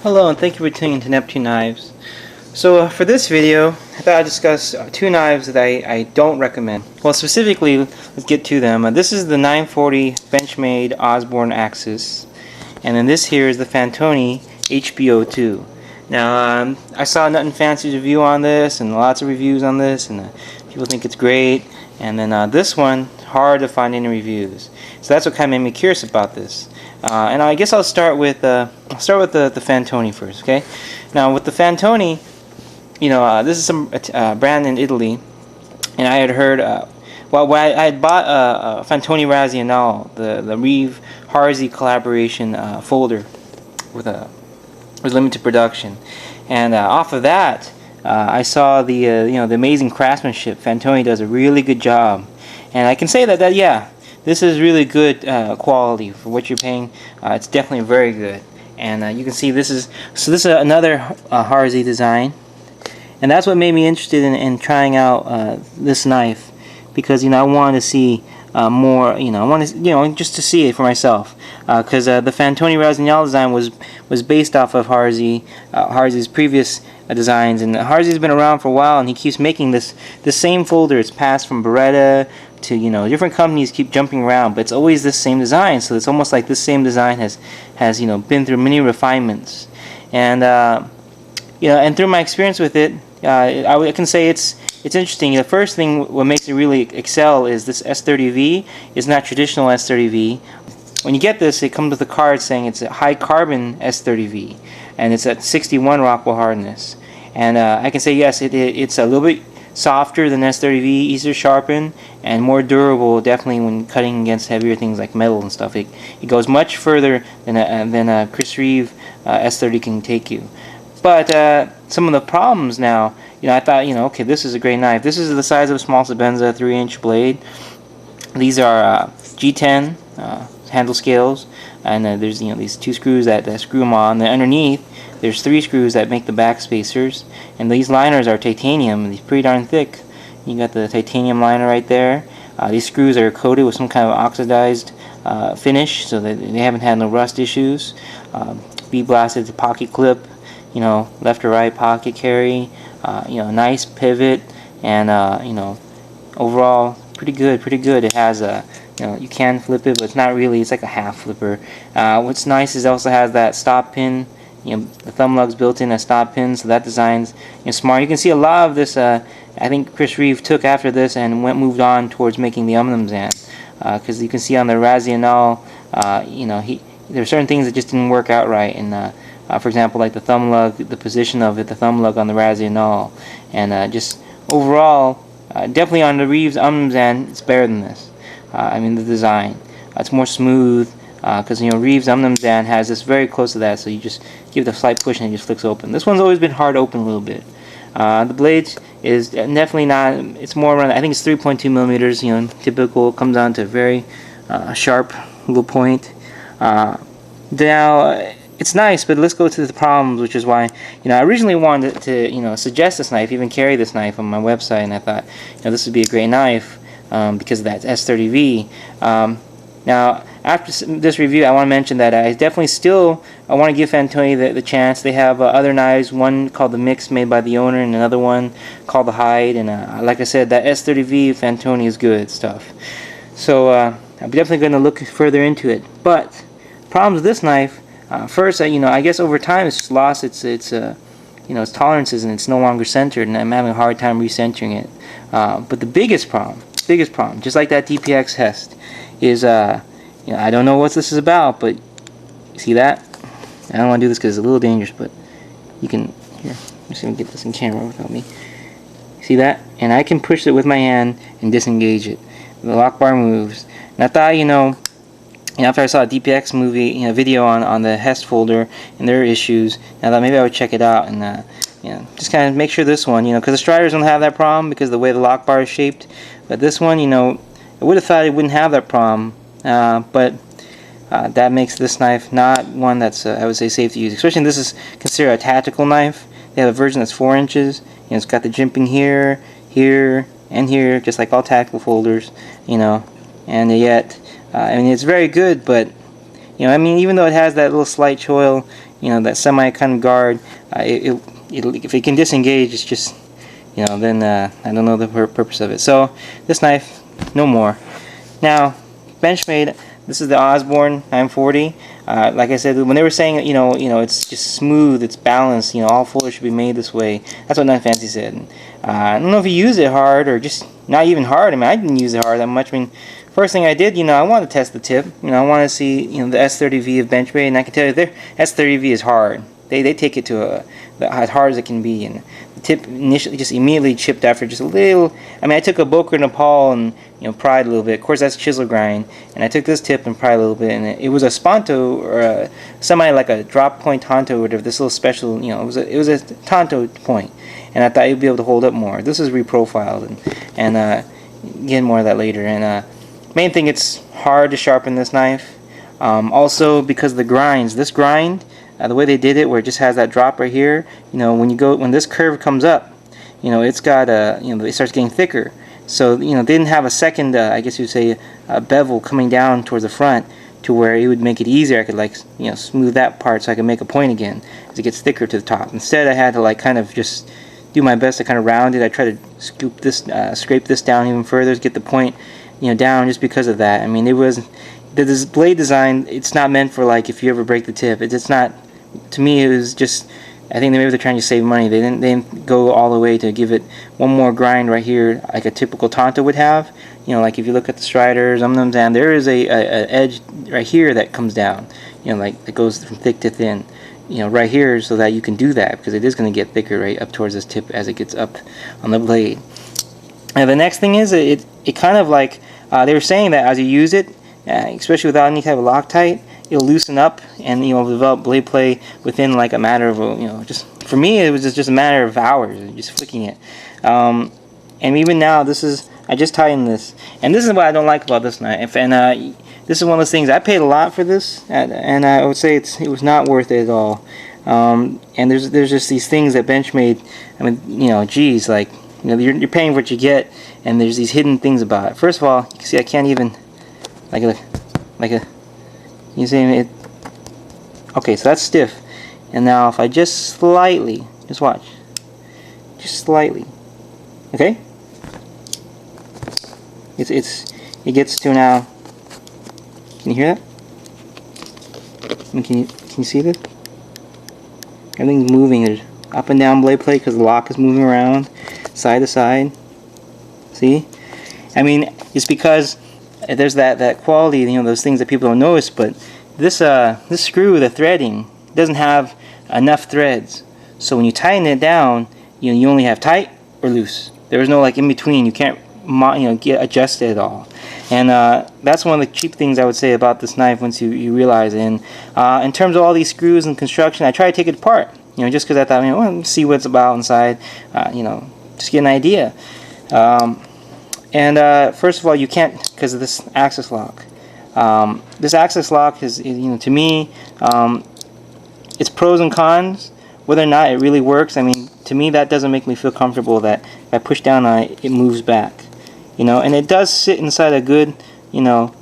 Hello and thank you for tuning into Neptune Knives. So for this video, I thought I'd discuss two knives that I don't recommend. Well, specifically, let's get to them. This is the 940 Benchmade Osbourne axis, and then this here is the Fantoni HB02. Now, I saw Nothing Fancy's review on this, and lots of reviews on this, and people think it's great. And then this one, hard to find any reviews. So that's what kind of made me curious about this. And I guess I'll start with the Fantoni first. Okay. Now with the Fantoni, this is some brand in Italy, and I had heard. Well, I had bought a Fantoni Razionale, the Reeve Harzi collaboration folder with limited production, and off of that, I saw the the amazing craftsmanship. Fantoni does a really good job, and I can say that yeah. This is really good quality for what you're paying. It's definitely very good, and you can see this is another Harzi design, and that's what made me interested in trying out this knife, because I wanted to see more. I wanted just to see it for myself, because the Fantoni Razionale design was based off of Harzi's previous designs, and Harzi's been around for a while, and he keeps making this same folder. It's passed from Beretta to different companies, keep jumping around, but it's always this same design. So it's almost like this same design has been through many refinements, and and through my experience with it, I can say it's interesting. The first thing what makes it really excel is this S30V is not traditional S30V. When you get this, it comes with a card saying it's a high carbon S30V, and it's at 61 Rockwell hardness. And I can say yes, it's a little bit softer than S30V, easier to sharpen, and more durable, definitely when cutting against heavier things like metal and stuff. It goes much further than a Chris Reeve S30 can take you. But some of the problems now, I thought, okay, this is a great knife. This is the size of a small Sebenza 3-inch blade. These are G10 handle scales, and there's these two screws that screw them on. And underneath, there's 3 screws that make the back spacers, and these liners are titanium. These pretty darn thick. You got the titanium liner right there. These screws are coated with some kind of oxidized finish, so that they haven't had no rust issues. Bead-blasted pocket clip, left or right pocket carry. Nice pivot, and overall pretty good. It has a you can flip it, but it's not really. It's like a half flipper. What's nice is it also has that stop pin. The thumb lug's built in as stop pin, so that design's smart. You can see a lot of this. I think Chris Reeve took after this and moved on towards making the Zan, because you can see on the Razionale, there are certain things that just didn't work out right, and for example, like the thumb lug, the position of it, the thumb lug on the Razionale, and just overall, definitely on the Reeve's Zan, it's better than this. The design, it's more smooth. Because Reeve's Zan has this very close to that, so you just give it a slight push and it just flicks open. This one's always been hard to open a little bit. The blades is definitely not. It's more around. I think it's 3.2 millimeters. Typical. Comes down to a very sharp little point. Now it's nice, but let's go to the problems, which is why I originally wanted to suggest this knife, even carry this knife on my website, and I thought this would be a great knife because of that S30V. Now, after this review, I want to mention that I definitely I want to give Fantoni the chance. They have other knives, one called the Mix, made by the owner, and another one called the Hide. And like I said, that S30V Fantoni is good stuff. So I'm definitely going to look further into it. But problems with this knife, first, I guess over time it's just lost its tolerances, and it's no longer centered, and I'm having a hard time recentering it. But the biggest problem, just like that DPX Hest, is I don't know what this is about, but you see that? I don't want to do this because it's a little dangerous, but you can, here, I'm just going to get this in camera without me. See that? And I can push it with my hand and disengage it. The lock bar moves. And I thought, after I saw a DPX movie, video on the Hest folder and their issues, I thought maybe I would check it out and just kind of make sure this one, because the Striders don't have that problem because of the way the lock bar is shaped. But this one, I would have thought it wouldn't have that problem, but that makes this knife not one that's I would say safe to use. Especially this is considered a tactical knife. They have a version that's 4 inches. It's got the jimping here, here, and here, just like all tactical folders. And yet, it's very good. But even though it has that little slight choil, that semi kind of guard, if it can disengage, it's just, then I don't know the purpose of it. So this knife, no more. Now, Benchmade, this is the Osbourne 940. Like I said, when they were saying, it's just smooth, it's balanced, all fullers should be made this way. That's what Knife Fancy said. I don't know if you use it hard or just not even hard. I mean, I didn't use it hard that much. I mean, first thing I did, I wanted to test the tip. I wanted to see, the S30V of Benchmade, and I can tell you, their S30V is hard. They take it to as hard as it can be, and the tip initially just immediately chipped after just a little. I mean, I took a Boker Nepal and pried a little bit. Of course, that's chisel grind, and I took this tip and pried a little bit, and it was a Sponto or a like a drop point Tonto or whatever. This little special, it was a Tonto point, and I thought you'd be able to hold up more. This is reprofiled, and get more of that later. And main thing, it's hard to sharpen this knife. Also because of the grinds. This grind, the way they did it, where it just has that drop right here, when this curve comes up, it's got it starts getting thicker. So they didn't have a second, I guess you'd say, a bevel coming down towards the front to where it would make it easier. I could smooth that part so I could make a point again as it gets thicker to the top. Instead, I had to kind of just do my best to kind of round it. I try to scrape this down even further to get the point down, just because of that. I mean, this blade design, it's not meant for if you ever break the tip. It's not, to me, it was just, I think maybe they're trying to save money. They didn't go all the way to give it one more grind right here like a typical Tonto would have. Like if you look at the Striders, and there is a edge right here that comes down, it goes from thick to thin, right here, so that you can do that, because it is going to get thicker right up towards this tip as it gets up on the blade. And the next thing is, it kind of they were saying that as you use it, especially without any type of Loctite, it'll loosen up and develop blade play within a matter of just, for me, it was just a matter of hours, just flicking it. And even now, I just tightened this, and this is what I don't like about this knife. And this is one of those things, I paid a lot for this, and I would say it was not worth it at all. And there's just these things that Benchmade, I mean, geez, you're paying for what you get, and there's these hidden things about it. First of all, you can see I can't even, you see it. Okay, so that's stiff. And now if I just slightly, just watch, just slightly, okay? It gets to now. Can you hear that? I mean, can you see this? Everything's moving. There's up and down blade play because the lock is moving around, side to side. See? I mean, it's because there's that quality, those things that people don't notice. But this screw, the threading, doesn't have enough threads. So when you tighten it down, you only have tight or loose. There is no in between. You can't get adjusted at all. And that's one of the cheap things I would say about this knife once you realize it. And in terms of all these screws and construction, I try to take it apart. Just because I thought, let's see what it's about inside. Just get an idea. And first of all, you can't, because of this axis lock. This axis lock is, to me, it's pros and cons. Whether or not it really works, I mean, to me, that doesn't make me feel comfortable that if I push down on it, it moves back. And it does sit inside a good,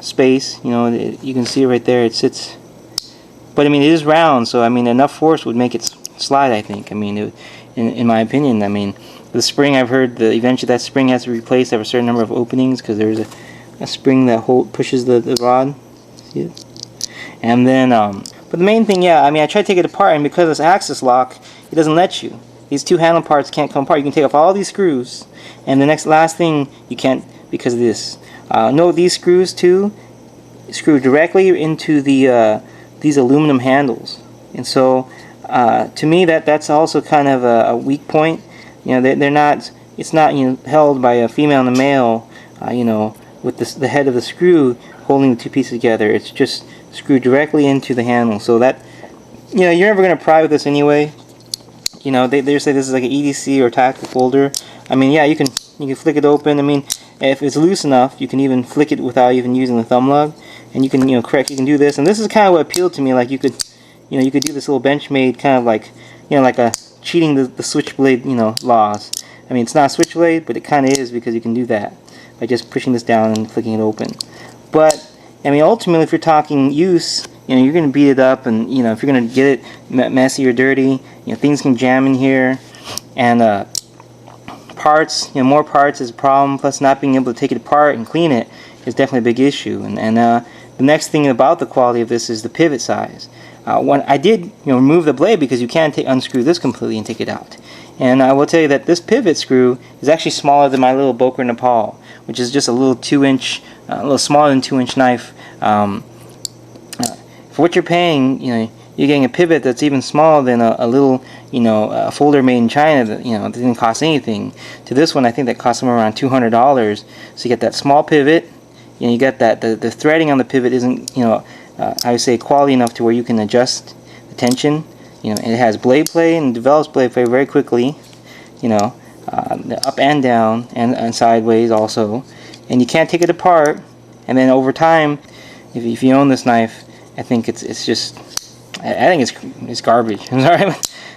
space. You can see it right there. It sits, but I mean, it is round, so I mean, enough force would make it slide. I think. I mean, in my opinion, I mean, the spring, I've heard eventually that spring has to be replaced after a certain number of openings, because there's a spring that pushes the rod. See it? And then, but the main thing, yeah, I mean, I tried to take it apart, and because it's axis lock, it doesn't let you. These two handle parts can't come apart. You can take off all these screws, and the last thing you can't, because of this. Note these screws too screw directly into these aluminum handles, and so to me that's also kind of a weak point. They're not. It's not held by a female and a male. With the head of the screw holding the two pieces together. It's just screwed directly into the handle, so that you're never gonna pry with this anyway. They say this is like an EDC or tactical folder. I mean, yeah, you can flick it open. I mean, if it's loose enough, you can even flick it without even using the thumb lug, and you can you can do this. And this is kind of what appealed to me. Like you could do this little Benchmade kind of like a cheating the switchblade laws. I mean, it's not a switchblade, but it kind of is, because you can do that by just pushing this down and flicking it open. But I mean, ultimately, if you're talking use, you know, you're gonna beat it up, and you know, if you're gonna get it messy or dirty, you know, things can jam in here, and parts, you know, more parts is a problem. Plus, not being able to take it apart and clean it is definitely a big issue. And the next thing about the quality of this is the pivot size. When I did, you know, remove the blade, because you can unscrew this completely and take it out. And I will tell you that this pivot screw is actually smaller than my little Boker Nepal, which is just a little 2-inch, a little smaller than 2-inch knife. For what you're paying, you know, you're getting a pivot that's even smaller than a little, you know, a folder made in China that, you know, that didn't cost anything. To this one, I think that cost somewhere around $200. So you get that small pivot, you know, you got that the threading on the pivot isn't, you know, I would say quality enough to where you can adjust the tension. You know, it has blade play and develops blade play very quickly. You know, up and down and sideways also, and you can't take it apart. And then over time, if you own this knife, I think it's just, I think it's garbage. I'm sorry,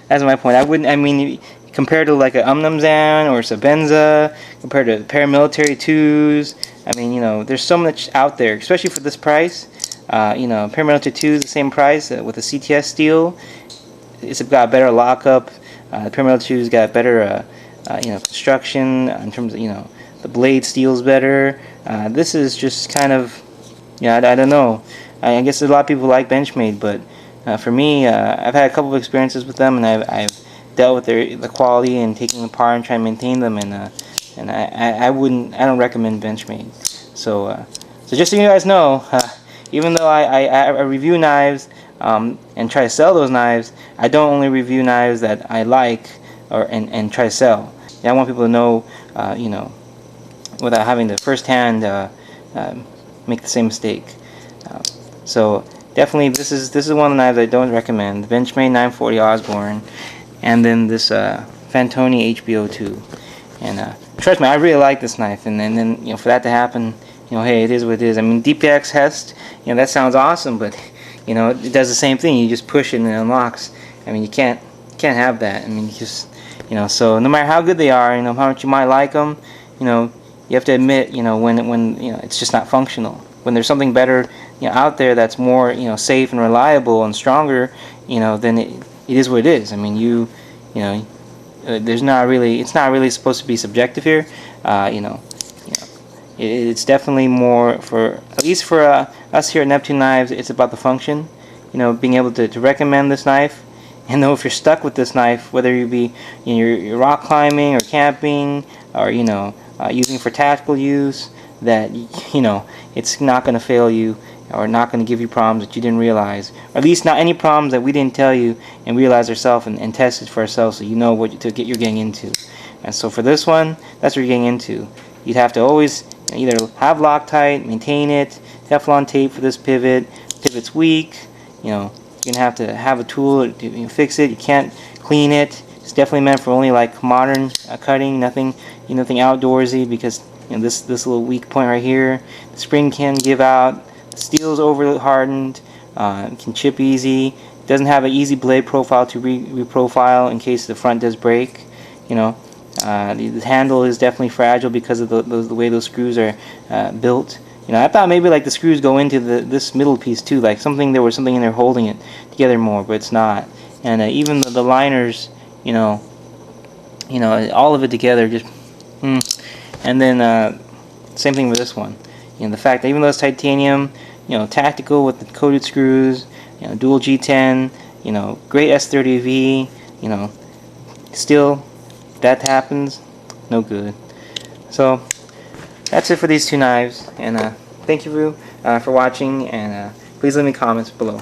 that's my point. I mean, compared to like a Umnumzan or Sabenza, compared to paramilitary 2s, I mean, you know, there's so much out there, especially for this price. You know, paramilitary 2 is the same price with a CTS steel. It's got better lockup. The paramilitary 2's got better, you know, construction in terms of, you know, the blade steel's better. This is just kind of, yeah, I don't know. I guess a lot of people like Benchmade, but for me, I've had a couple of experiences with them, and I've dealt with the quality and taking them apart and trying to maintain them, and I don't recommend Benchmade. So just so you guys know, even though I review knives and try to sell those knives, I don't only review knives that I like and try to sell. Yeah, I want people to know, you know, without having to firsthand make the same mistake. So definitely, this is one of the knives I don't recommend. The Benchmade 940 Osbourne, and then this Fantoni HB02. And trust me, I really like this knife. And then you know, for that to happen, you know, hey, it is what it is. I mean, DPX Hest, you know, that sounds awesome, but you know, it does the same thing. You just push it and it unlocks. I mean, you can't have that. I mean, you just, you know, so no matter how good they are, you know, how much you might like them, you know, you have to admit, you know, when you know, it's just not functional. When there's something better, you know, out there that's more, you know, safe and reliable and stronger, you know, then it is what it is. I mean, you know, it's not really supposed to be subjective here. You know, it's definitely more for, at least for us here at Neptune Knives, it's about the function. You know, being able to recommend this knife, and know if you're stuck with this knife, whether you be, you know, you're rock climbing or camping, or you know, using it for tactical use, that, you know, it's not going to fail you or not going to give you problems that you didn't realize, or at least not any problems that we didn't tell you and realize ourselves and test it for ourselves, so you know what you're getting into. And so for this one, that's what you're getting into. You'd have to always either have Loctite, maintain it, Teflon tape for this pivot. Pivot's weak, you know, you're gonna have to have a tool to fix it. You can't clean it. It's definitely meant for only like modern cutting, nothing outdoorsy, because you know, this little weak point right here, the spring can give out, the steel's over hardened, it can chip easy, it doesn't have an easy blade profile to reprofile in case the front does break. You know, the handle is definitely fragile because of the way those screws are built. You know, I thought maybe like the screws go into this middle piece too, like there was something in there holding it together more, but it's not. And even the liners, you know, all of it together just. And then same thing with this one. You know, the fact that even though it's titanium, you know, tactical with the coated screws, you know, dual G10, you know, great S30V, you know, still that happens, no good. So that's it for these two knives, and thank you for watching, and please leave me comments below.